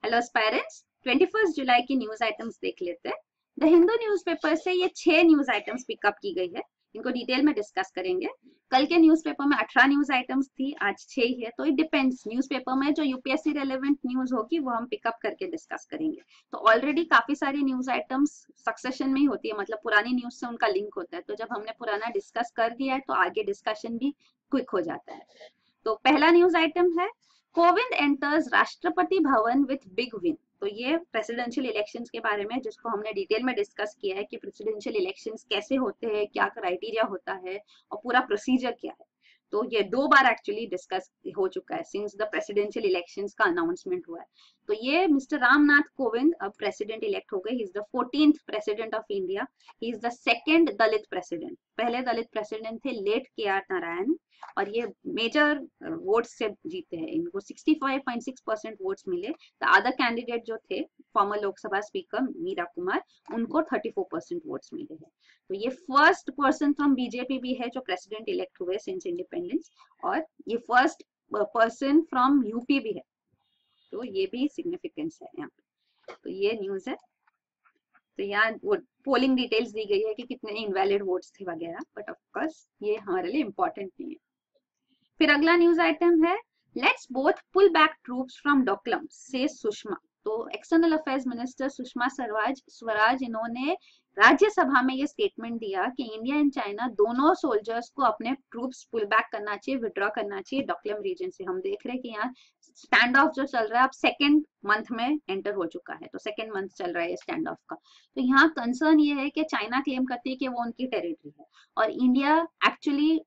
Hello aspirants, 21 जुलाई की news items देख लेते हैं। द हिंदू न्यूज़पेपर से ये 6 न्यूज आइटम्स पिकअप की गई है, इनको डिटेल में डिस्कस करेंगे। कल के न्यूज़पेपर में 18 न्यूज आइटम्स थी, आज 6 ही है, तो इट डिपेंड्स। न्यूज़पेपर में जो यूपीएससी रेलेवेंट न्यूज होगी वो हम पिकअप करके डिस्कस करेंगे। तो ऑलरेडी काफी सारी न्यूज आइटम्स सक्सेशन में ही होती है, मतलब पुरानी न्यूज से उनका लिंक होता है, तो जब हमने पुराना डिस्कस कर दिया है तो आगे डिस्कशन भी क्विक हो जाता है। तो पहला न्यूज आइटम है, Kovind enters Rashtrapati Bhavan with big win. तो ये प्रेसिडेंशियल इलेक्शंस के बारे में, जिसको हमने डिटेल में डिस्कस किया है कि प्रेसिडेंशियल इलेक्शंस कैसे होते हैं, क्या क्राइटेरिया होता है और पूरा प्रोसीजर क्या है। तो ये 2 बार एक्चुअली डिस्कस हो चुका है सिंस द प्रेसिडेंशियल इलेक्शंस का अनाउंसमेंट हुआ है। तो ये मिस्टर रामनाथ कोविंद अब प्रेसिडेंट इलेक्ट हो गए। He is the 14th president of India. He is the second Dalit president. पहले दलित प्रेसिडेंट थे लेट के.आर. नारायण, और ये मेजर वोट्स से जीते हैं। इनको 65.6% वोट्स मिले। द अदर कैंडिडेट जो थे, फॉर्मर लोकसभा स्पीकर मीरा कुमार, उनको 34% वोट्स मिले हैं। तो ये फर्स्ट पर्सन फ्रॉम बीजेपी भी है जो प्रेसिडेंट इलेक्ट हुए सिंस इंडिपेंडेंस, और ये फर्स्ट पर्सन फ्रॉम यूपी भी है, तो ये भी सिग्निफिकेंस है यहाँ पे। तो ये न्यूज है। तो यहाँ पोलिंग डिटेल्स दी गई है कि कितने इनवैलिड वोट्स थे वगैरह, बट ऑफ कोर्स ये हमारे लिए इंपॉर्टेंट नहीं है। फिर अगला न्यूज आइटम है, let's both pull back troops from Doklam से सुषमा। तो external affairs minister Sushma Swaraj इन्होंने राज्यसभा में ये स्टेटमेंट दिया कि इंडिया एंड चाइना दोनों सोल्जर्स को अपने ट्रूप्स पुल बैक करना चाहिए, विड्रॉ करना चाहिए डोकलम रीजन से। हम देख रहे हैं कि यहाँ स्टैंड ऑफ जो चल रहा है अब सेकेंड मंथ में एंटर हो चुका है, तो सेकेंड मंथ चल रहा है स्टैंड ऑफ का। तो यहाँ कंसर्न ये है कि चाइना क्लेम करती है कि वो उनकी टेरिटरी है, और इंडिया एक्चुअली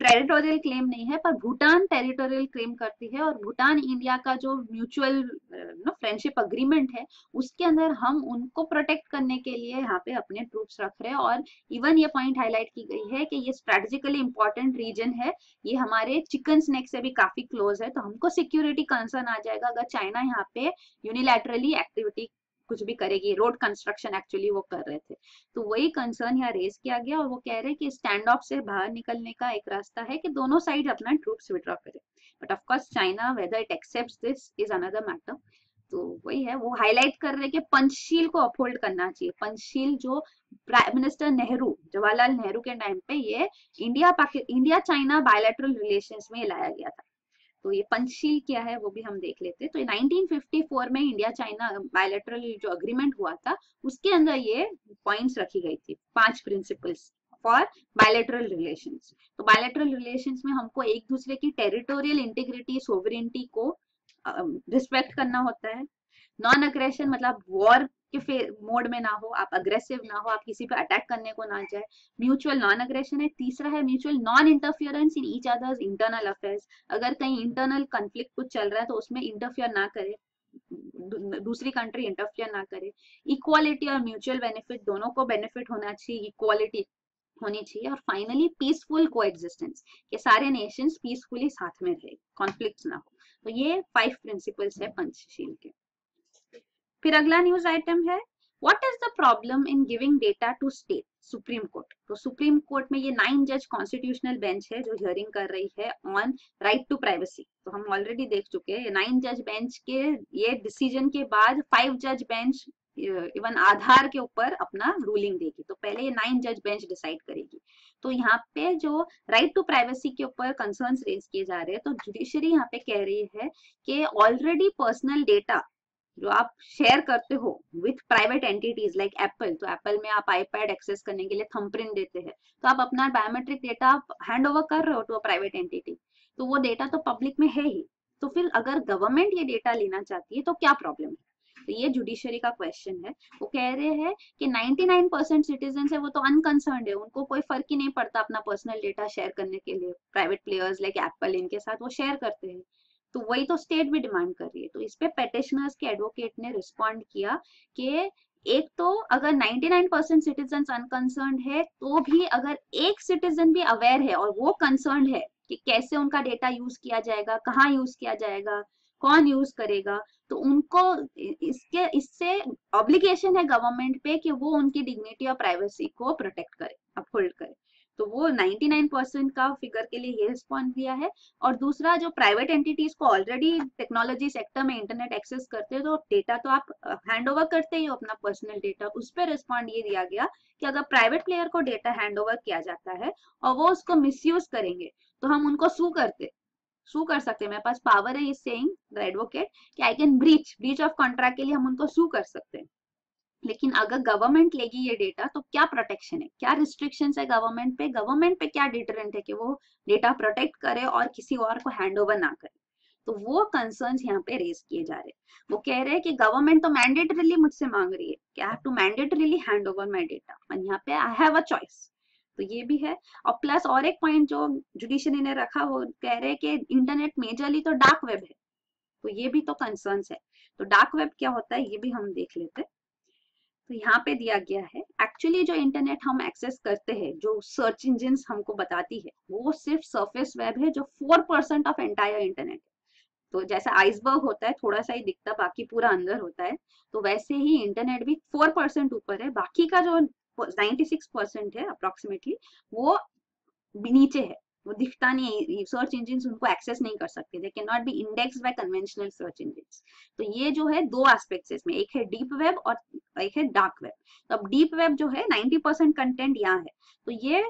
टेरिटोरियल क्लेम नहीं है, पर भूटान टेरिटोरियल क्लेम करती है। और भूटान इंडिया का जो म्यूचुअल फ्रेंडशिप अग्रीमेंट है, उसके अंदर हम उनको प्रोटेक्ट करने के लिए यहाँ पे अपने ट्रूप्स रख रहे हैं। और इवन ये पॉइंट हाईलाइट की गई है कि ये स्ट्रेटेजिकली इंपॉर्टेंट रीजन है, ये हमारे चिकन स्नेक से भी काफी क्लोज है, तो हमको सिक्योरिटी कंसर्न आ जाएगा अगर चाइना यहाँ पे यूनिलैटरली एक्टिविटी कुछ भी करेगी। रोड कंस्ट्रक्शन एक्चुअली वो कर रहे थे, तो वही कंसर्न यहाँ रेज किया गया। और वो कह रहे हैं कि स्टैंड ऑफ से बाहर निकलने का एक रास्ता है कि दोनों साइड अपना ट्रूप्स विड्रॉ करें, but of course China whether it accepts this is another matter. तो वही है, वो हाईलाइट कर रहे हैं कि पंचशील को अपहोल्ड करना चाहिए। पंचशील जो प्राइम मिनिस्टर नेहरू, जवाहरलाल नेहरू के टाइम पे ये इंडिया चाइना बायलैटरल रिलेशंस में लाया गया था। तो ये पंचशील क्या है वो भी हम देख लेते हैं। तो 1954 में इंडिया चाइना बायलैटरल जो अग्रीमेंट हुआ था, उसके अंदर ये पॉइंट्स रखी गई थी, 5 प्रिंसिपल्स फॉर बायलैटरल रिलेशंस। तो बायलैटरल रिलेशंस में हमको एक दूसरे की टेरिटोरियल इंटीग्रिटी, सोवरेनिटी को रिस्पेक्ट करना होता है। नॉन अग्रेशन मतलब वॉर के मोड में ना हो, आप अग्रेसिव ना हो, आप किसी पे अटैक करने को ना जाए। म्यूचुअल नॉन अग्रेशन है। तीसरा है mutual non interference in each others internal affairs. अगर कहीं इंटरनल कॉन्फ्लिक्ट कुछ चल रहा है तो उसमें इंटरफियर ना करे, दूसरी कंट्री इंटरफियर ना करे। इक्वालिटी और म्यूचुअल बेनिफिट, दोनों को बेनिफिट होना चाहिए, इक्वालिटी होनी चाहिए। और फाइनली पीसफुल कोएग्जिस्टेंस, कि सारे नेशंस पीसफुली साथ में रहे, कॉन्फ्लिक्ट्स ना हो। तो ये 5 प्रिंसिपल्स है पंचशील के। फिर अगला न्यूज आइटम है, what is the problem in giving data to state. Supreme court. तो सुप्रीम कोर्ट में ये 9 जज कॉन्स्टिट्यूशनल बेंच है जो हियरिंग कर रही है ऑन राइट टू प्राइवेसी। तो हम ऑलरेडी देख चुके हैं 9 जज बेंच के ये डिसीजन के बाद 5 जज बेंच इवन आधार के ऊपर अपना रूलिंग देगी। तो पहले ये 9 जज बेंच डिसाइड करेगी। तो यहाँ पे जो राइट टू प्राइवेसी के ऊपर कंसर्न्स रेज किए जा रहे हैं, तो जुडिशरी यहाँ पे कह रही है कि ऑलरेडी पर्सनल डेटा जो आप शेयर करते हो with private entities like Apple, तो एप्पल में आप आईपैड एक्सेस करने के लिए थंबप्रिंट देते हैं, तो आप अपना बायोमेट्रिक डेटा आप हैंड ओवर कर रहे हो टू अ प्राइवेट एंटिटी, तो वो डेटा तो पब्लिक में है ही। तो फिर अगर गवर्नमेंट ये डेटा लेना चाहती है तो क्या प्रॉब्लम है। तो ये जुडिशरी का क्वेश्चन है। वो कह रहे हैं कि 99% सिटीजन है वो तो अनकंसर्न्ड है, उनको कोई फर्क ही नहीं पड़ता अपना पर्सनल डेटा शेयर करने के लिए। प्राइवेट प्लेयर्स लाइक एप्पल, इनके साथ वो शेयर करते हैं, तो वही तो स्टेट भी डिमांड कर रही है। तो इस पे पेटिशनर्स के एडवोकेट ने रिस्पॉन्ड किया कि एक तो अगर 99% सिटीजन अनकंसर्न्ड है, तो भी अगर एक सिटीजन भी अवेयर है और वो कंसर्न्ड है कि कैसे उनका डेटा यूज किया जाएगा, कहाँ यूज किया जाएगा, कौन यूज करेगा, तो उनको इससे ऑब्लिगेशन है गवर्नमेंट पे कि वो उनकी डिग्निटी और प्राइवेसी को प्रोटेक्ट करे, अपहोल्ड करे। तो वो 99% का फिगर के लिए ये रिस्पॉन्स दिया है। और दूसरा, जो प्राइवेट एंटिटीज को ऑलरेडी टेक्नोलॉजी सेक्टर में इंटरनेट एक्सेस करते हैं, तो डेटा तो आप हैंड ओवर करते ही हो अपना पर्सनल डेटा, उस पर रिस्पॉन्ड ये दिया गया कि अगर प्राइवेट प्लेयर को डेटा हैंड ओवर किया जाता है और वो उसको मिसयूज करेंगे तो हम उनको सू कर सकते हैं। मेरे पास पावर है इस सेइंग द एडवोकेट कि I can breach of contract के लिए हम उनको सू कर सकते हैं। लेकिन अगर गवर्नमेंट लेगी ये डेटा तो क्या प्रोटेक्शन है, क्या रिस्ट्रिक्शंस है गवर्नमेंट पे क्या डिटरेंट है कि वो डेटा प्रोटेक्ट करे और किसी और को हैंड ओवर ना करे। तो वो कंसर्न्स यहाँ पे रेज किए जा रहे हैं। वो कह रहे हैं कि गवर्नमेंट तो मैंडेटरीली मुझसे मांग रही है कि I have to mandatorily hand over my data, और यहाँ पे आई हैव अ चॉइस। तो ये भी है। और प्लस और एक पॉइंट जो जुडिशरी ने रखा, वो कह रहे हैं कि इंटरनेट मेजरली तो डार्क वेब है, तो ये भी तो कंसर्न्स है। तो डार्क वेब क्या होता है ये भी हम देख लेते हैं। तो यहाँ पे दिया गया है, एक्चुअली जो इंटरनेट हम एक्सेस करते हैं, जो सर्च इंजिन हमको बताती है, वो सिर्फ सरफेस वेब है जो 4% ऑफ एंटायर इंटरनेट है। तो जैसे आइसबर्ग होता है, थोड़ा सा ही दिखता, बाकी पूरा अंदर होता है, तो वैसे ही इंटरनेट भी 4% ऊपर है, बाकी का जो 96% है अप्रोक्सीमेटली वो नीचे है, वो दिखता नहीं है। सर्च इंजिन उनको एक्सेस नहीं कर सकते, they can not be indexed by conventional search engine. तो ये जो है दो एस्पेक्ट्स इसमें, एक है डीप वेब और एक है डार्क वेब। तो अब डीप वेब जो है 90% कंटेंट यहाँ है, तो ये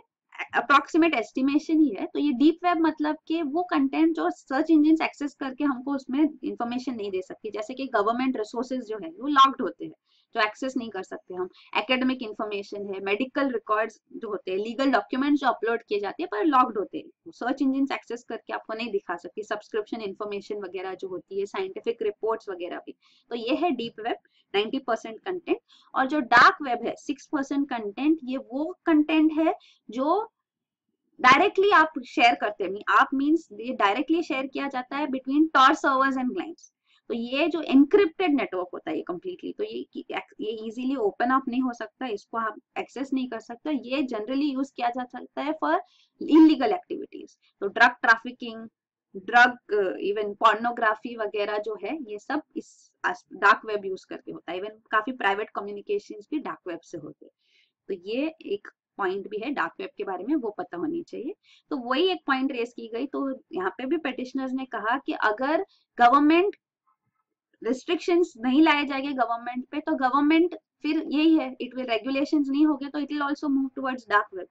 अप्रोक्सीमेट एस्टिमेशन ही है। तो ये डीप वेब मतलब कि वो कंटेंट जो सर्च इंजिन एक्सेस करके हमको उसमें इंफॉर्मेशन नहीं दे सकती, जैसे कि गवर्नमेंट रिसोर्सेज जो है वो लॉक्ड होते हैं, जो एक्सेस नहीं कर सकते हम। एकेडमिक इंफॉर्मेशन है, मेडिकल रिकॉर्ड्स जो होते हैं, लीगल डॉक्यूमेंट्स जो अपलोड किए जाते हैं पर लॉक्ड होते हैं, सर्च इंजिन एक्सेस करके आपको नहीं दिखा सकती। सब्सक्रिप्शन इंफॉर्मेशन वगैरह जो होती है, साइंटिफिक रिपोर्ट्स वगैरह भी। तो ये है डीप वेब 90% कंटेंट। और जो डार्क वेब है 6% कंटेंट, ये वो कंटेंट है जो डायरेक्टली आप शेयर करते हैं। आप मीन्स ये डायरेक्टली शेयर किया जाता है between Tor servers and clients. तो ये जो एनक्रिप्टेड नेटवर्क होता है ये कंप्लीटली, तो ये इजीली ओपन अप नहीं हो सकता, इसको आप एक्सेस नहीं कर सकते। ये जनरली यूज किया जा सकता है फॉर इलीगल एक्टिविटीज, तो drug trafficking, drug even pornography वगैरह जो है, ये सब इस डार्क वेब यूज करके होता है। इवन काफी प्राइवेट कम्युनिकेशंस भी डार्क वेब से होते हैं। तो ये एक पॉइंट भी है डार्क वेब के बारे में, वो पता होनी चाहिए। तो वही एक पॉइंट रेस की गई। तो यहाँ पे भी पेटिशनर्स ने कहा कि अगर गवर्नमेंट रिस्ट्रिक्शंस नहीं लाए जाएंगे गवर्नमेंट पे, तो गवर्नमेंट फिर यही है, इट विल रेगुलेशंस नहीं होंगे तो it will also move towards dark web.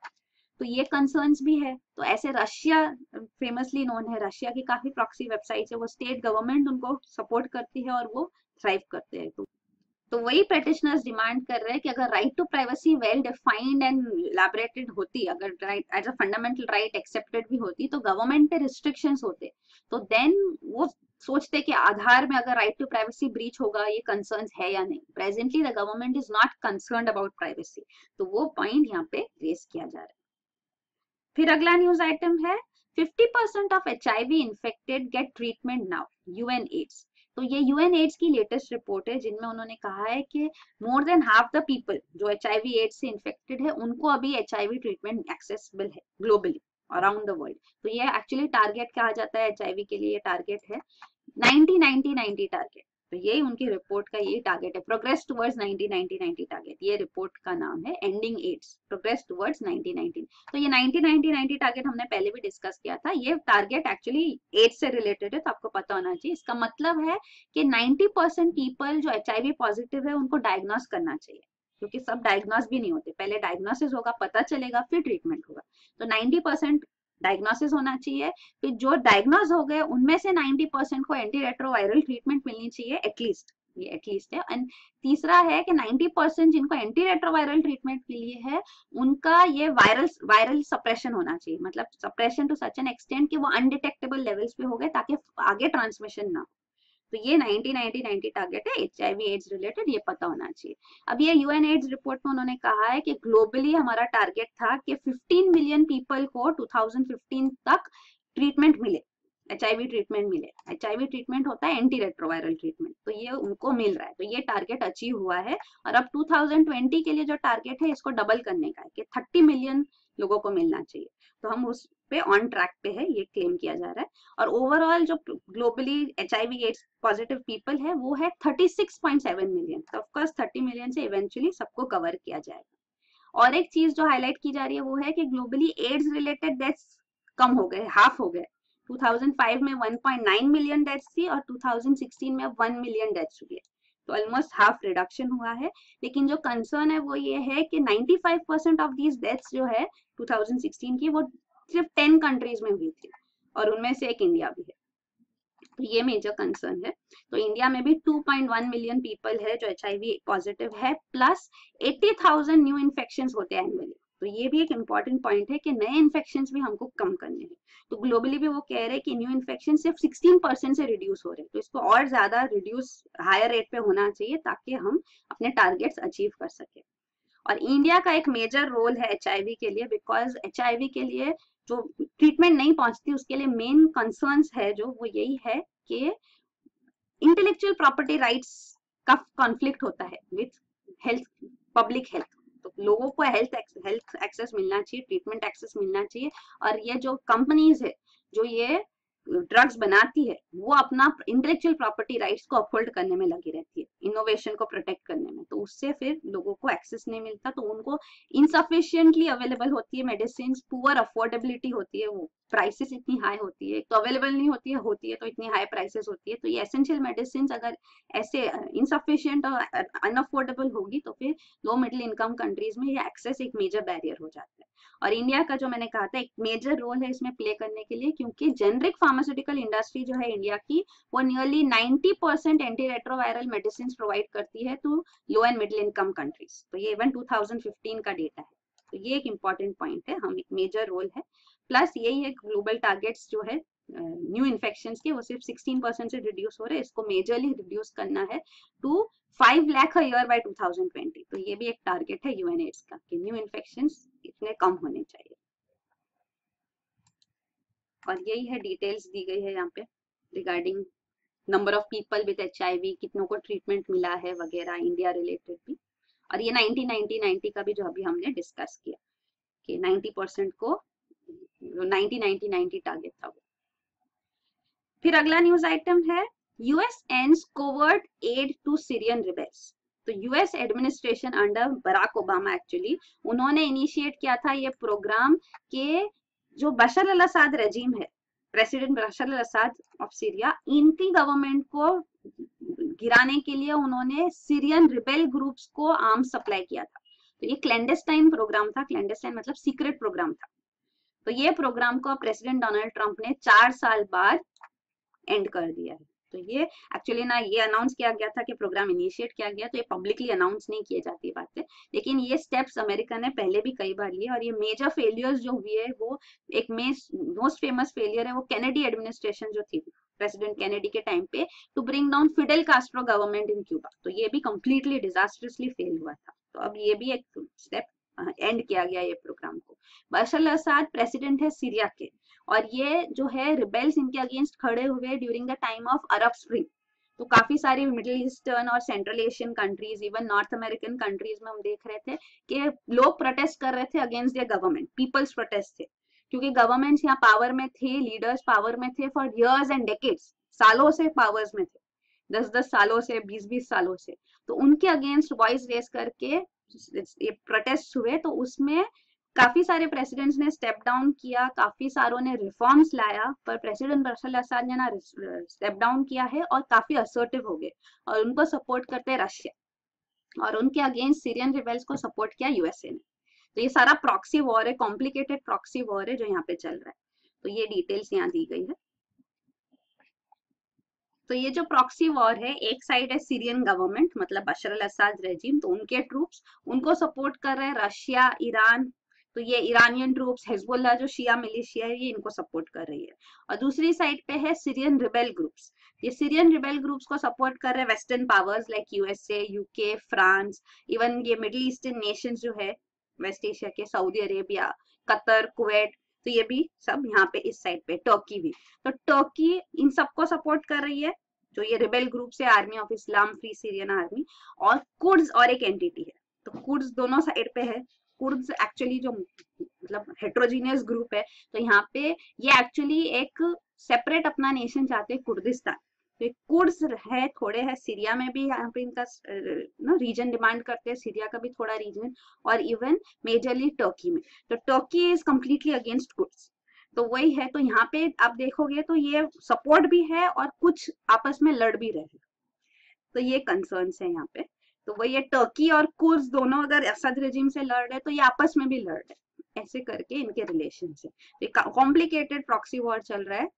तो ये कंसर्न्स भी है। तो ऐसे रशिया फेमसली नोन है, रशिया की काफी प्रॉक्सी वेबसाइट्स है, वो स्टेट गवर्नमेंट उनको सपोर्ट करती है और वो थ्राइव करते हैं। तो वही पेटिशनर्स डिमांड कर रहे हैं कि अगर right to privacy well defined and elaborated होती, अगर right as a fundamental right accepted भी होती, तो गवर्नमेंट पे रिस्ट्रिक्शंस होते, तो देन वो सोचते कि आधार में अगर राइट टू प्राइवेसी ब्रीच होगा, ये कंसर्न्स है या नहीं। Presently the government is not concerned about privacy, तो वो पॉइंट यहाँ पे रेस किया जा रहा है। फिर अगला न्यूज आइटम है 50% of HIV infected get treatment now, UN AIDS. तो ये UN एड्स की लेटेस्ट रिपोर्ट है, जिनमें उन्होंने कहा है कि more than half the people जो HIV एड्स से इन्फेक्टेड है, उनको अभी HIV ट्रीटमेंट एक्सेसिबल है ग्लोबली अराउंड द वर्ल्ड। तो ये एक्चुअली टारगेट कहा जाता है HIV के लिए, ये टारगेट है 90-90-90 टारगेट। तो ये उनकी रिपोर्ट का ये टारगेट है, प्रोग्रेस टुवर्ड्स 90-90-90 टारगेट। ये रिपोर्ट का नाम है एंडिंग एड्स, प्रोग्रेस टुवर्ड्स 90-90। तो ये 90-90-90 टारगेट हमने पहले भी डिस्कस किया था। ये टारगेट एक्चुअली एड्स से रिलेटेड है, तो आपको पता होना चाहिए। इसका मतलब है कि 90% पीपल जो HIV पॉजिटिव है उनको डायग्नोस करना चाहिए, क्योंकि सब डायग्नोस भी नहीं होते। पहले डायग्नोसिस होगा, पता चलेगा, फिर ट्रीटमेंट होगा। तो 90% डायग्नोसिस होना चाहिए। फिर जो डायग्नोज हो गए उनमें से 90% को एंटी रेट्रोवायरल ट्रीटमेंट मिलनी चाहिए एटलीस्ट, ये एटलीस्ट है। एंड तीसरा है कि 90% जिनको एंटी रेट्रोवायरल ट्रीटमेंट के लिए है, उनका ये वायरल सप्रेशन होना चाहिए, मतलब suppression to such an extent कि वो अनडिटेक्टेबल लेवल्स पे हो गए, ताकि आगे ट्रांसमिशन ना हो। तो ये 90-90-90 टारगेट है HIV एड्स रिलेटेड, ये पता होना चाहिए। अब ये UN एड्स रिपोर्ट में उन्होंने कहा है कि ग्लोबली हमारा टारगेट था कि 15 मिलियन पीपल को 2015 तक ट्रीटमेंट मिले, HIV ट्रीटमेंट मिले। HIV ट्रीटमेंट होता है एंटी रेट्रोवायरल ट्रीटमेंट, तो ये उनको मिल रहा है। तो ये टारगेट अचीव हुआ है। और अब 2020 के लिए जो टारगेट है, इसको डबल करने का है कि 30 मिलियन लोगों को मिलना चाहिए। तो हम उस पे ऑन ट्रैक पे है, ये क्लेम किया जा रहा है। और ओवरऑल जो globally HIV AIDS positive people है वो है 36.7 मिलियन। तो ऑफकोर्स 30 मिलियन से इवेंचुअली सबको कवर किया जाएगा। और एक चीज जो हाईलाइट की जा रही है वो है कि ग्लोबली एड्स रिलेटेड डेथ्स कम हो गए, हाफ हो गए। 2005 में 1.9 मिलियन डेथ्स थी और 2016 में 1 मिलियन डेथ्स हुई है, तो ऑलमोस्ट हाफ रिडक्शन हुआ है। लेकिन जो कंसर्न है वो ये है कि 95% ऑफ दीज डेथ्स जो है 2016 की, वो सिर्फ 10 कंट्रीज में हुई थी और उनमें से एक इंडिया भी है, तो ये मेजर कंसर्न है। तो इंडिया में भी 2.1 मिलियन पीपल है जो HIV पॉजिटिव है, प्लस 80,000 न्यू इन्फेक्शंस होते हैं एनुअली। तो ये भी एक इम्पॉर्टेंट पॉइंट है कि नए इन्फेक्शंस भी हमको कम करने हैं। तो ग्लोबली भी वो कह रहे हैं कि न्यू इन्फेक्शन सिर्फ 16% से रिड्यूस हो रहे हैं, तो इसको और ज्यादा रिड्यूस हायर रेट पे होना चाहिए ताकि हम अपने टारगेट्स अचीव कर सके। और इंडिया का एक मेजर रोल है HIV के लिए, बिकॉज HIV के लिए जो ट्रीटमेंट नहीं पहुंचती उसके लिए मेन कंसर्न्स है जो वो यही है कि इंटेलेक्चुअल प्रॉपर्टी राइट्स का कॉन्फ्लिक्ट होता है विथ हेल्थ, पब्लिक हेल्थ। तो लोगों को हेल्थ एक्सेस मिलना चाहिए, ट्रीटमेंट एक्सेस मिलना चाहिए, और ये जो कंपनीज है जो ये ड्रग्स बनाती है वो अपना इंटेलेक्चुअल प्रॉपर्टी राइट्स को अपहोल्ड करने में लगी रहती है, इनोवेशन को प्रोटेक्ट करने में। तो उससे फिर लोगों को एक्सेस नहीं मिलता, तो उनको इनसफिशिएंटली अवेलेबल होती है मेडिसिन, पुअर अफोर्डेबिलिटी होती है, वो प्राइसेस इतनी हाई होती है, तो अवेलेबल नहीं होती है तो इतनी हाई प्राइसेस होती है। तो ये एसेंशियल मेडिसिन अगर ऐसे इनसफिशिएंट और अनअफोर्डेबल होगी तो फिर लो मिडिल इनकम कंट्रीज में ये एक्सेस एक मेजर बैरियर हो जाता है। और इंडिया का जो मैंने कहा था एक मेजर रोल है इसमें प्ले करने के लिए, क्योंकि जेनरिक फार्मास्यूटिकल इंडस्ट्री जो है इंडिया की वो nearly 90% anti retroviral medicine provide करती है to low and middle income countries. तो ये इवन 2015 का डेटा है, तो ये एक इम्पॉर्टेंट पॉइंट है, हम एक मेजर रोल है। प्लस यही है ग्लोबल टारगेट्स जो है न्यू इन्फेक्शंस के वो सिर्फ 16% से रिड्यूस हो रहे हैं, इसको मेजरली रिड्यूस करना है to 5 lakh a year by 2020। तो ये भी एक टारगेट है यूएनएड्स का कि न्यू इन्फेक्शंस इतने कम होने चाहिए। और यही है डिटेल्स दी गई है यहाँ पे regarding number of people with HIV, कितनों को ट्रीटमेंट मिला है वगैरह, इंडिया रिलेटेड भी। और ये 90-90-90 का भी जो अभी हमने डिस्कस किया कि 90% को 90-90-90 टारगेट था वो। फिर अगला न्यूज आइटम है US ends covert aid to Syrian rebels. तो US administration under Barack Obama actually उन्होंने इनिशिएट किया था ये प्रोग्राम के जो बशर अल असद रेजिम है, president Bashar al Assad of Syria, इनकी गवर्नमेंट को गिराने के लिए उन्होंने सीरियन रिबेल ग्रुप्स को आर्म्स सप्लाई किया था। तो ये क्लैंडेस्टाइन प्रोग्राम था, क्लैंडेस्टाइन मतलब सीक्रेट प्रोग्राम था। तो ये प्रोग्राम को प्रेसिडेंट डोनाल्ड ट्रंप ने 4 साल बाद एंड कर दिया है। तो ये एक्चुअली ना ये अनाउंस किया गया था कि प्रोग्राम इनिशिएट किया गया, तो ये पब्लिकली अनाउंस नहीं किए जाती बातें, लेकिन ये स्टेप्स अमेरिका ने पहले भी कई बार लिए। और ये मेजर फेलियर्स जो हुए है वो एक मोस्ट फेमस फेलियर है वो कैनेडी एडमिनिस्ट्रेशन जो थी प्रेसिडेंट कैनेडी के टाइम पे to bring down Fidel Castro government in Cuba. तो ये भी कंप्लीटली डिजास्टरसली फेल हुआ था। तो अब ये भी एक स्टेप एंड किया गया ये प्रोग्राम को। बशर अल असद प्रेसिडेंट है सीरिया के, और ये जो है रिबेल्स इनके अगेंस्ट खड़े हुए during the time of Arab spring. तो काफी सारी मिडिल ईस्टर्न और central Asian countries, even north American countries में हम देख रहे थे कि लोग प्रोटेस्ट कर रहे थे against their government, people's protest थे, क्योंकि गवर्नमेंट्स यहाँ पावर में थे, लीडर्स पावर में थे फॉर इयर्स एंड डेकेड्स, सालों से पावर्स में थे, 10-10 सालों से, 20-20 सालों से। तो उनके अगेंस्ट वॉइस रेस करके ये प्रोटेस्ट हुए, तो उसमें काफी सारे प्रेसिडेंट्स ने स्टेप डाउन किया, काफी सारों ने रिफॉर्म्स लाया, पर प्रेसिडेंट बशर अल असद ने ना स्टेप डाउन किया है और काफी असर्टिव हो गए, और उनको सपोर्ट करते हैं रशिया, और उनके अगेंस्ट सीरियन रिबेल्स को सपोर्ट किया यूएसए ने। तो ये सारा प्रॉक्सी वॉर है, कॉम्प्लिकेटेड प्रॉक्सी वॉर है जो यहाँ पे चल रहा है। तो ये डिटेल्स यहाँ दी गई है। तो ये जो प्रॉक्सी वॉर है, एक साइड है सीरियन गवर्नमेंट मतलब बशर अल असद रेजिम, तो उनके ट्रूप्स उनको सपोर्ट कर रहे हैं रशिया, ईरान। तो ये ईरानियन ट्रूप्स, हिजबुल्लाह जो शिया मिलिशिया है, ये इनको सपोर्ट कर रही है। और दूसरी साइड पे है सीरियन रिबेल ग्रुप्स। ये सीरियन रिबेल ग्रुप्स को सपोर्ट कर रहे हैं western powers like USA, UK, France, even ये मिडिल ईस्टर्न नेशंस जो है वेस्ट एशिया के, सऊदी अरेबिया, कतर, कुवैत, तो ये भी सब यहाँ पे इस साइड पे, टर्की भी। तो टर्की इन सबको सपोर्ट कर रही है जो ये रिबेल ग्रुप से, army of Islam free Syrian army, और कुर्ड्स और एक एंटिटी है। तो कुर्ड्स दोनों साइड पे है। कुर्ड्स एक्चुअली जो मतलब हेट्रोजीनियस ग्रुप है, तो यहाँ पे ये एक्चुअली एक सेपरेट अपना नेशन चाहते हैं कुर्दिस्तान। तो कुर्स है, थोड़े है सीरिया में भी, यहाँ पे इनका रीजन डिमांड करते हैं, सीरिया का भी थोड़ा रीजन, और इवन मेजरली टर्की में। तो टर्की इज कम्प्लीटली अगेंस्ट कुर्स, तो वही है। तो यहाँ पे आप देखोगे तो ये सपोर्ट भी है और कुछ आपस में लड़ भी रहे हैं, तो ये कंसर्न्स है यहाँ पे। तो वही है, टर्की और कुर्स दोनों अगर असद रेजिम से लड़ रहे तो ये आपस में भी लड़ रहे, ऐसे करके इनके रिलेशन है। कॉम्प्लिकेटेड प्रॉक्सी वॉर चल रहा है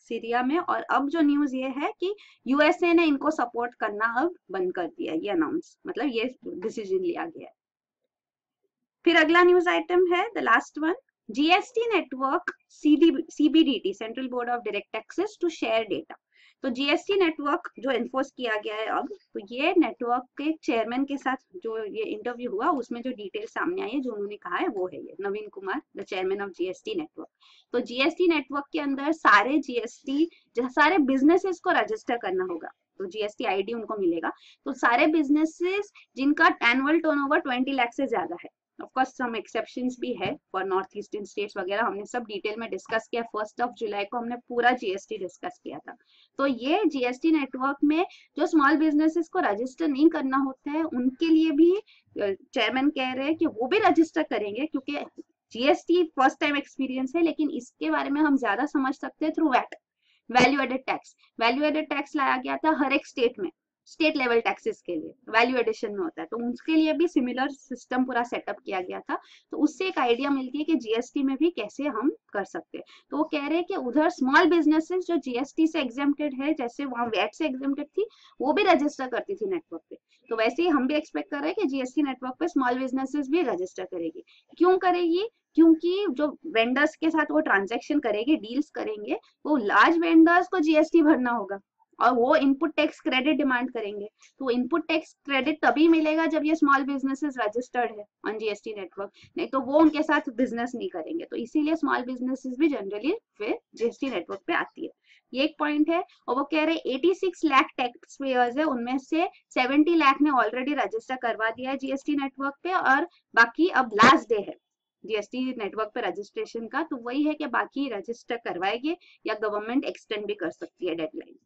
सीरिया में। और अब जो न्यूज ये है कि यूएसए ने इनको सपोर्ट करना अब बंद कर दिया, ये अनाउंस, मतलब ये डिसीजन लिया गया है। फिर अगला न्यूज आइटम है the last one, GST network CBDT, central board of direct taxes, to share data. तो जीएसटी नेटवर्क जो इन्फोर्स किया गया है अब, तो ये नेटवर्क के चेयरमैन के साथ जो ये इंटरव्यू हुआ उसमें जो डिटेल सामने आई है, जो उन्होंने कहा है वो है ये Naveen Kumar, the chairman of GST network. तो जीएसटी नेटवर्क के अंदर सारे जीएसटी, सारे बिजनेसेस को रजिस्टर करना होगा, तो जीएसटी आईडी उनको मिलेगा। तो सारे बिजनेसेस जिनका एनुअल टर्नओवर 20 लाख से ज्यादा है, ऑफ कोर्स सम एक्सेप्शंस भी है फॉर नॉर्थ ईस्टर्न स्टेट्स वगैरह, हमने सब डिटेल में डिस्कस किया। 1 जुलाई को हमने पूरा जीएसटी डिस्कस किया था। तो ये जीएसटी नेटवर्क में जो स्मॉल बिजनेसेस को रजिस्टर नहीं करना होता है, उनके लिए भी चेयरमैन कह रहे हैं कि वो भी रजिस्टर करेंगे, क्योंकि जीएसटी फर्स्ट टाइम एक्सपीरियंस है, लेकिन इसके बारे में हम ज्यादा समझ सकते हैं through VAT, value added tax. Value added tax लाया गया था हर एक स्टेट में, स्टेट लेवल टैक्सेस के लिए वैल्यू एडिशन में होता है, तो उसके लिए भी सिमिलर सिस्टम पूरा सेटअप किया गया था। तो उससे एक आइडिया मिलती है कि जीएसटी में भी कैसे हम कर सकते हैं। तो वो कह रहे हैं कि उधर स्मॉल बिजनेसेस जो जीएसटी से एग्जेम्प्टेड है, जैसे वहाँ वैट से एग्जेम्प्टेड थी, वो भी रजिस्टर करती थी नेटवर्क पे। तो वैसे ही हम भी एक्सपेक्ट कर रहे हैं कि जीएसटी नेटवर्क पे स्मॉल बिजनेसेस भी रजिस्टर करेगी। क्यों करेगी? क्योंकि जो वेंडर्स के साथ वो ट्रांजेक्शन करेगी, डील्स करेंगे, वो लार्ज वेंडर्स को जीएसटी भरना होगा और वो इनपुट टैक्स क्रेडिट डिमांड करेंगे। तो इनपुट टैक्स क्रेडिट तभी मिलेगा जब ये स्मॉल बिजनेसेस रजिस्टर्ड है ऑन जीएसटी नेटवर्क, नहीं तो वो उनके साथ बिजनेस नहीं करेंगे। तो इसीलिए स्मॉल बिजनेसेस भी जनरली फिर जीएसटी नेटवर्क पे आती है, ये एक पॉइंट है। और वो कह रहे 86 लाख टैक्स पेयर्स है, उनमें से 70 लाख ने ऑलरेडी रजिस्टर करवा दिया है जीएसटी नेटवर्क पे, और बाकी अब लास्ट डे है जीएसटी नेटवर्क पे रजिस्ट्रेशन का। तो वही है कि बाकी रजिस्टर करवाएंगे या गवर्नमेंट एक्सटेंड भी कर सकती है डेडलाइन।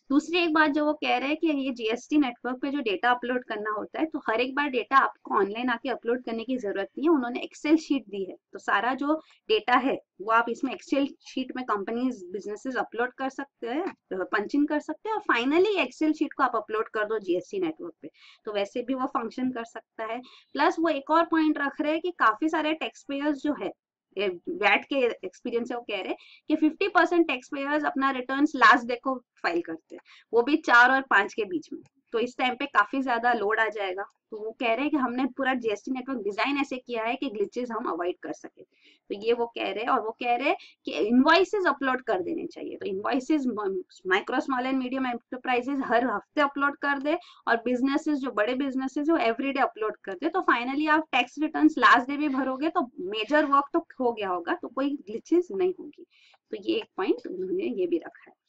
दूसरी एक बात जो वो कह रहे हैं कि ये जीएसटी नेटवर्क पे जो डेटा अपलोड करना होता है, तो हर एक बार डेटा आपको ऑनलाइन आके अपलोड करने की जरूरत नहीं है। उन्होंने एक्सेल शीट दी है, तो सारा जो डेटा है वो आप इसमें एक्सेल शीट में कंपनीज बिजनेसेस अपलोड कर सकते हैं, पंच इन कर सकते हैं, और फाइनली एक्सेल शीट को आप अपलोड कर दो जीएसटी नेटवर्क पे, तो वैसे भी वो फंक्शन कर सकता है। प्लस वो एक और पॉइंट रख रहे हैं कि काफी सारे टैक्स पेयर्स जो है, वैट के एक्सपीरियंस से वो कह रहे कि 50% टैक्स पेयर्स अपना रिटर्न्स लास्ट डे को फाइल करते हैं, वो भी 4 और 5 के बीच में। तो इस टाइम पे काफी ज्यादा लोड आ जाएगा। तो वो कह रहे हैं कि हमने पूरा जीएसटी नेटवर्क डिजाइन ऐसे किया है कि ग्लिचेस हम अवॉइड कर सके। तो ये वो कह रहे हैं। और वो कह रहे हैं कि इनवॉइसेस अपलोड कर देने चाहिए। तो invoices micro small and medium enterprises हर हफ्ते अपलोड कर दे, और बिजनेसेस जो बड़े बिजनेसेस वो एवरीडे अपलोड कर दे। तो फाइनली आप टैक्स रिटर्न्स लास्ट डे भी भरोगे तो मेजर वर्क तो हो गया होगा, तो कोई ग्लिचेस नहीं होगी। तो ये एक पॉइंट उन्होंने ये भी रखा है।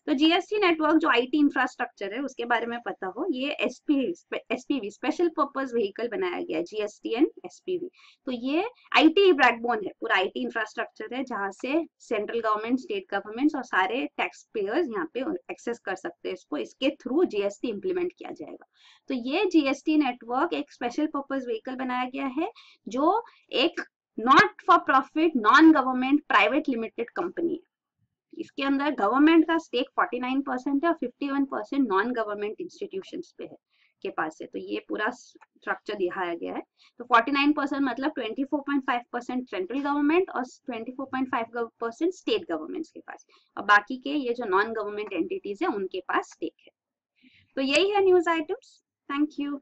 तो जीएसटी नेटवर्क जो आईटी इंफ्रास्ट्रक्चर है उसके बारे में पता हो, ये एसपीवी स्पेशल पर्पस व्हीकल बनाया गया है, जीएसटी एंड एसपीवी। तो ये आईटी बैकबोन है, पूरा आईटी इंफ्रास्ट्रक्चर है, जहां से सेंट्रल गवर्नमेंट, स्टेट गवर्नमेंट्स और सारे टैक्स पेयर्स यहाँ पे एक्सेस कर सकते हैं इसको। इसके थ्रू जीएसटी इंप्लीमेंट किया जाएगा। तो ये जीएसटी नेटवर्क एक स्पेशल पर्पस व्हीकल बनाया गया है, जो एक not for profit non government private limited company है। इसके अंदर गवर्नमेंट का स्टेक 49% है और 51% नॉन गवर्नमेंट इंस्टीट्यूशंस पे है के पास है। तो ये पूरा स्ट्रक्चर दिखाया गया है। तो 49% मतलब 24.5% सेंट्रल गवर्नमेंट और 24.5% स्टेट गवर्नमेंट्स के पास, और बाकी के ये जो नॉन गवर्नमेंट एंटिटीज है उनके पास स्टेक है। तो यही है न्यूज आइटम्स। Thank you.